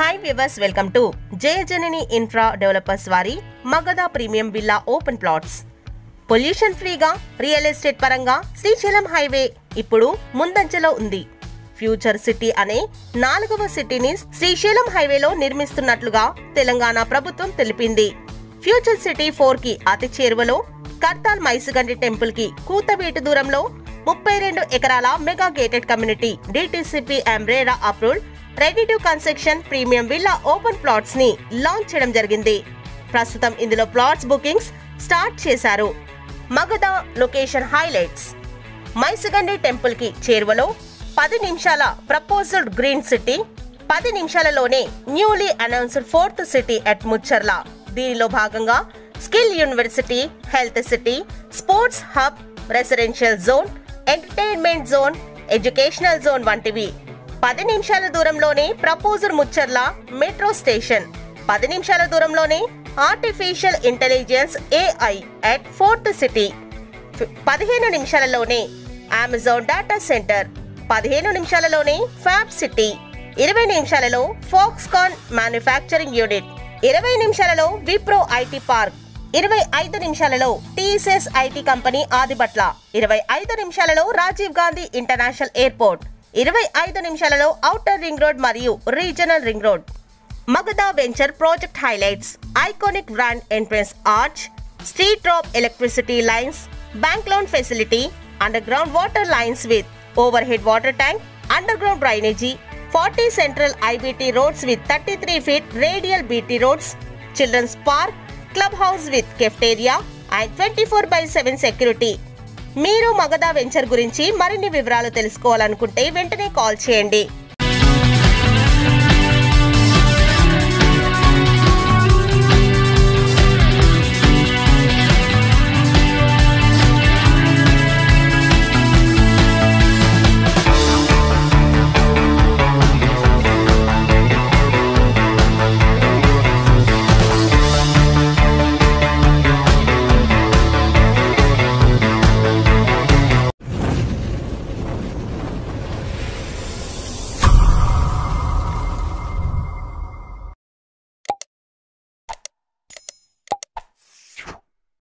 Hi viewers, welcome to Jayajanani infra developers వారి Magadha premium villa open plots. Pollution ఫ్రీగా real estate పరంగా Srisailam highway ఇప్పుడు ముందంజలో ఉంది. ఫ్యూచర్ సిటీ అనే 4వ సిటీని శ్రీశైలం హైవేలో నిర్మిస్తున్నట్లుగా తెలంగాణ ప్రభుత్వం తెలిపింది. ఫ్యూచర్ సిటీ 4 కి అతి చేరువలో కర్తాల్ మైసుగండి టెంపుల్ కి కూతవేటు దూరంలో 32 ఎకరాల mega gated community DTCP umbrella approved ready to construction premium villa open plots ని లాంచ్ చేయడం జరిగింది. ప్రస్తుతం ఇందులో ప్లాట్స్ బుకింగ్స్ స్టార్ట్ చేశారు. Magadha location highlights: Maisigandi temple కి చేరువలో 10 నిమిషాల ప్రపోజ్డ్ గ్రీన్ సిటీ, 10 నిమిషాలలోనే newly announced 4th city at Mucherla. దీనిలో భాగంగా skill university, health city, sports hub, residential zone, entertainment zone, educational zone వంటివి. 10 నిమిషాల దూరంలోనే ప్రపోజ్డ్ ముచ్చర్ల మెట్రో స్టేషన్, 10 నిమిషాల దూరంలోనే artificial intelligence AI at 4th city, 15 నిమిషాలలోనే అమెజాన్ డేటా సెంటర్, 15 నిమిషాలలోనే ఫ్యాబ్ సిటీ, 20 నిమిషాలలో ఫాక్స్కాన్ మ్యానుఫ్యాక్చరింగ్ యూనిట్, 20 నిమిషాలలో విప్రో ఐటీ పార్క్, 25 నిమిషాలలో TCS ఐటీ కంపెనీ ఆదిబట్ల, 25 నిమిషాలలో రాజీవ్ గాంధీ ఇంటర్నేషనల్ ఎయిర్పోర్ట్, 25 నిమిషాలలో ఔటర్ రింగ్ రోడ్ మరియు regional ring road. Magadha venture project highlights: iconic brand entrance arch, street drop electricity lines, bank loan facility, underground water lines with overhead water tank, underground drainage, 40 central IBT roads with 33 feet radial BT roads, children's park, clubhouse with cafeteria and 24/7 security. మీరు Magadha venture గురించి మరిన్ని వివరాలు తెలుసుకోవాలనుకుంటే వెంటనే call చేయండి.